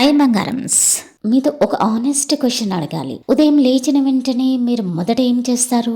Hi బంగారమ్స్, మీతో ఒక honest question అడగాలి. ఉదయం లేచిన వెంటనే మీరు మొదట ఏం చేస్తారు?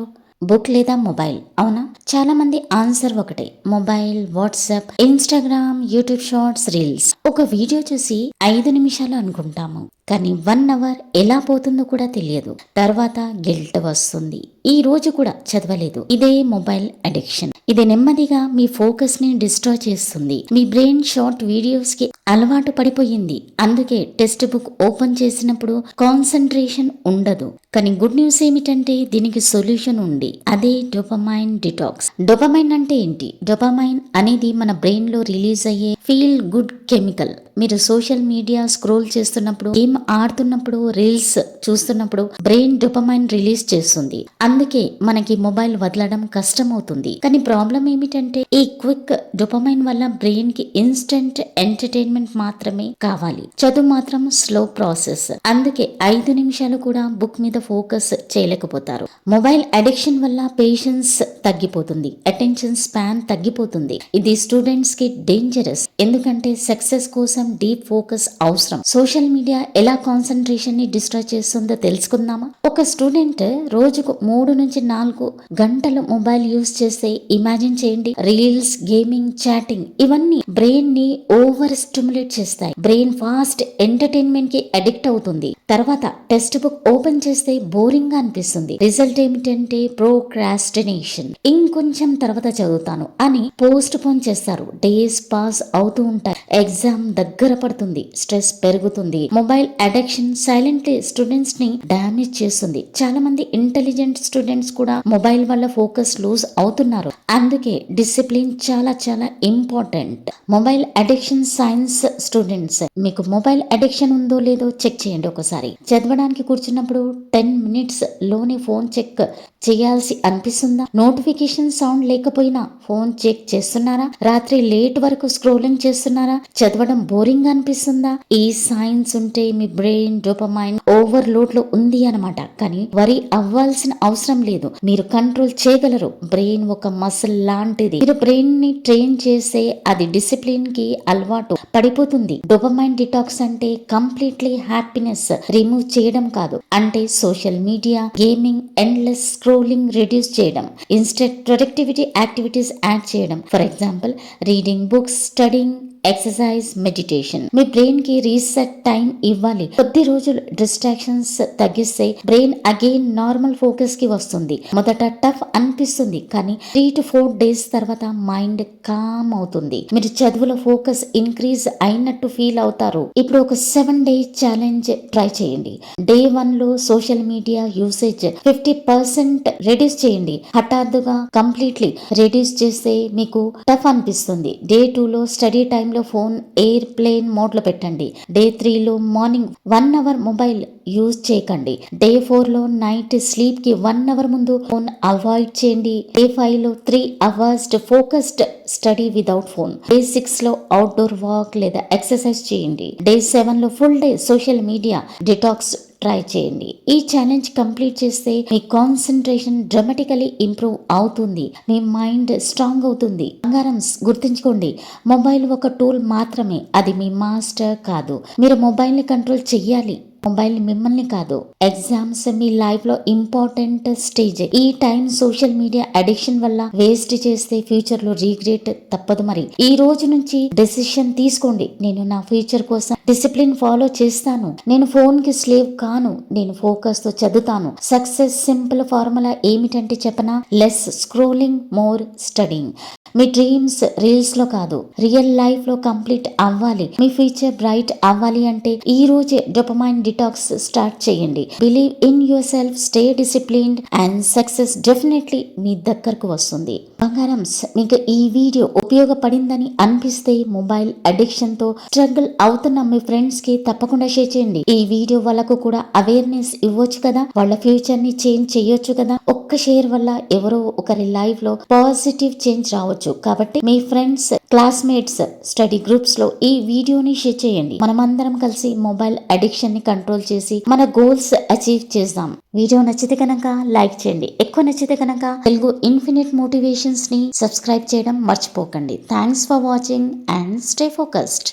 బుక్ లేదా మొబైల్? అవునా? చాలా మంది ఆన్సర్ ఒకటే, mobile, WhatsApp, Instagram, YouTube shorts, reels. ఒక వీడియో చూసి 5 నిమిషాలు అనుకుంటాము, కానీ 1 అవర్ ఎలా పోతుందో కూడా తెలియదు. తర్వాత గిల్ట్ వస్తుంది, ఈ రోజు కూడా చదవలేదు. ఇదే మొబైల్ అడిక్షన్. ఇది నెమ్మదిగా మీ ఫోకస్ ని డిస్ట్రాయ్ చేస్తుంది. మీ బ్రెయిన్ షార్ట్ వీడియోస్ కి అలవాటు పడిపోయింది. అందుకే టెక్స్ట్ బుక్ ఓపెన్ చేసినప్పుడు కాన్సంట్రేషన్ ఉండదు. కానీ గుడ్ న్యూస్ ఏమిటంటే దీనికి సొల్యూషన్ ఉంది. అదే డోపమైన్ డిటాక్స్. డోపమైన్ అంటే ఏంటి? డోపమైన్ అనేది మన బ్రెయిన్ లో రిలీజ్ అయ్యే ఫీల్ గుడ్ కెమికల్. మీరు సోషల్ మీడియా స్క్రోల్ చేస్తున్నప్పుడు, గేమ్ ఆడుతున్నప్పుడు, రీల్స్ చూస్తున్నప్పుడు బ్రెయిన్ డోపమైన్ రిలీజ్ చేస్తుంది. అందుకే మనకి మొబైల్ వదలడం కష్టం అవుతుంది. కానీ ప్రాబ్లం ఏమిటంటే ఈ క్విక్ డోపమైన్ వల్ల బ్రెయిన్ కి ఇన్స్టెంట్ ఎంటర్టైన్మెంట్ మాత్రమే కావాలి. చదువు మాత్రం స్లో ప్రాసెస్. అందుకే 5 నిమిషాలు కూడా బుక్ మీద ఫోకస్ చేయలేకపోతారు. మొబైల్ అడిక్షన్ వల్ల పేషెన్స్ తగ్గిపోతుంది, అటెన్షన్ స్పాన్ తగ్గిపోతుంది. ఇది స్టూడెంట్స్ కి డేంజరస్. ఎందుకంటే సక్సెస్ కోసం డీప్ ఫోకస్ అవసరం. సోషల్ మీడియా ఎలా కాన్సంట్రేషన్ ని డిస్ట్రాయ్ చేస్తుందో తెలుసుకుందామా? ఒక స్టూడెంట్ రోజుకు 3 నుంచి 4 గంటలు మొబైల్ యూజ్ చేస్తే ఇమాజిన్ చేయండి. రీల్స్, గేమింగ్, చాటింగ్ ఇవన్నీ బ్రెయిన్ ని ఓవర్ స్టిమ్యులేట్ చేస్తాయి. బ్రెయిన్ ఫాస్ట్ ఎంటర్టైన్మెంట్ కి అడిక్ట్ అవుతుంది. తర్వాత టెక్స్ట్ బుక్ ఓపెన్ చేస్తే బోరింగ్ గా అనిపిస్తుంది. రిజల్ట్ ఏమిటంటే ప్రోక్రాస్టినేషన్. ఇంకొంచెం తర్వాత చదువుతాను అని పోస్ట్ పోన్ చేస్తారు. డేస్ పాస్ అవుతూ ఉంటాయి. ఎగ్జామ్ దగ్గర పడుతుంది, స్ట్రెస్ పెరుగుతుంది. మొబైల్ అడిక్షన్ సైలెంట్లీ స్టూడెంట్స్ ని డామేజ్ చేస్తుంది. చాలా మంది ఇంటెలిజెంట్ స్టూడెంట్స్ కూడా మొబైల్ వల్ల ఫోకస్ లూజ్ అవుతున్నారు. అందుకే డిసిప్లిన్ చాలా చాలా important. Mobile addiction science. Students, మీకు మొబైల్ అడిక్షన్ ఉందో లేదో చెక్ చేయండి ఒకసారి. చదవడానికి కూర్చున్నప్పుడు 10 మినిట్స్ లోనే ఫోన్ చెక్ చేయాల్సి అనిపిస్తుందా? నోటిఫికేషన్ సౌండ్ లేకపోయినా ఫోన్ చెక్ చేస్తున్నారా? రాత్రి లేట్ వరకు స్క్రోలింగ్ చేస్తున్నారా? చదవడం బోరింగ్ అనిపిస్తుందా? ఈ సైన్స్ ఉంటే మీ బ్రెయిన్ డోపమైన్ ఓవర్లోడ్ లో ఉంది అన్నమాట. కానీ వరి అవ్వాల్సిన అవసరం లేదు. మీరు కంట్రోల్ చేయగలరు. బ్రెయిన్ ఒక మసిల్ లాంటిది. మీరు బ్రెయిన్ ని ట్రైన్ చేస్తే అది డిసిప్లిన్ కి అలవాటు పడిపోతుంది. డోపమైన్ డిటాక్స్ అంటే కంప్లీట్లీ హ్యాపీనెస్ రిమూవ్ చేయడం కాదు. అంటే social media, gaming, endless scrolling reduce చేయడం. ఇన్స్టెడ్ ప్రొడక్టివిటీ యాక్టివిటీస్ యాడ్ చేయడం. For example reading books, studying, exercise, meditation. Me brain కి రీసెట్ టైం ఇవ్వాలి. కొద్ది రోజులు డిస్ట్రాక్షన్స్ తగ్గిస్తే బ్రెయిన్ అగైన్ నార్మల్ ఫోకస్ కి వస్తుంది. మొదట టఫ్ అనిపిస్తుంది, కానీ 3 to 4 డేస్ తర్వాత మైండ్ కామ్ అవుతుంది. మీరు చదువులో ఫోకస్ ఇంక్రీజ్ అయినట్టు ఫీల్ అవుతారు. ఇప్పుడు ఒక 7 days ఛాలెంజ్ ట్రై చేయండి. డే 1 లో సోషల్ మీడియా యూసేజ్ 50% రెడ్యూస్ చేయండి. హఠాత్తుగా కంప్లీట్లీ రెడ్యూస్ చేస్తే మీకు టఫ్ అనిపిస్తుంది. డే 2 లో స్టడీ టైం లో ఫోన్ ఎయిర్ ప్లేన్ మోడ్ లో పెట్టండి. డే 3 లో మార్నింగ్ 1 అవర్ మొబైల్ యూజ్ చేయకండి. డే 4 లో నైట్ స్లీప్ కి 1 అవర్ ముందు ఫోన్ అవాయిడ్ చేయండి. డే 5 లో 3 hours focused study without phone. Day 6 లో అవుట్డోర్ వాక్ లేదా ఎక్సర్సైజ్ చేయండి. డే 7 లో full day social media detox try చేయండి. ఈ ఛాలెంజ్ కంప్లీట్ చేస్తే మీ కాన్సన్ట్రేషన్ డ్రామాటికలీ ఇంప్రూవ్ అవుతుంది. మీ మైండ్ స్ట్రాంగ్ అవుతుంది. బంగారమ్స్, గుర్తుంచుకోండి, మొబైల్ ఒక టూల్ మాత్రమే. అది మీ మాస్టర్ కాదు. మీరు మొబైల్ ని కంట్రోల్ చెయ్యాలి, మొబైల్ మిమ్మల్ని కాదు. ఎగ్జామ్స్ మీ లైఫ్ లో ఇంపార్టెంట్ స్టేజ్. ఈ టైం సోషల్ మీడియా అడిక్షన్ వల్ల వేస్ట్ చేస్తే ఫ్యూచర్ లో రిగ్రెట్ తప్పదు. మరి ఈ రోజు నుంచి డెసిషన్ తీసుకోండి. నేను నా ఫ్యూచర్ కోసం డిసిప్లిన్ ఫాలో చేస్తాను. నేను ఫోన్ కి స్లేవ్ కాను. నేను ఫోకస్ తో చదువుతాను. సక్సెస్ సింపుల్ ఫార్ములా ఏమిటంటే చెప్పనా? Less scrolling, more studying. మీ డ్రీమ్స్ రీల్స్ లో కాదు, రియల్ లైఫ్ లో కంప్లీట్ అవ్వాలి. మీ ఫ్యూచర్ బ్రైట్ అవ్వాలి అంటే ఈ రోజే డోపమైన్ డిటాక్స్ స్టార్ట్ చేయండి. Believe in yourself, stay disciplined and success definitely మీ దగ్గరకు వస్తుంది. బంగారమ్స్, మీకు ఈ వీడియో ఉపయోగపడిందని అనిపిస్తే మొబైల్ అడిక్షన్ తో స్ట్రగుల్ అవుతున్న మీ ఫ్రెండ్స్ కి తప్పకుండా షేర్ చేయండి. ఈ వీడియో వాళ్ళకు కూడా అవేర్నెస్ ఇవ్వచ్చు కదా, వాళ్ళ ఫ్యూచర్ ని చేంజ్ చేయొచ్చు కదా. ఒక్క షేర్ వల్ల ఎవరో ఒకరి లైఫ్ లో పాజిటివ్ చేంజ్ రావచ్చు. కాబట్టి మీ ఫ్రెండ్స్, క్లాస్మేట్స్, స్టడీ గ్రూప్స్ లో ఈ వీడియోని షేర్ చేయండి. మనమందరం కలిసి మొబైల్ అడిక్షన్ ని కంట్రోల్ చేసి మన గోల్స్ అచీవ్ చేద్దాం. వీడియో నచ్చితే కనుక లైక్ చేయండి. ఎక్కువ నచ్చితే కనుక తెలుగు ఇన్ఫినిట్ మోటివేషన్స్ ని సబ్స్క్రైబ్ చేయడం మర్చిపోకండి. Thanks for watching and stay focused.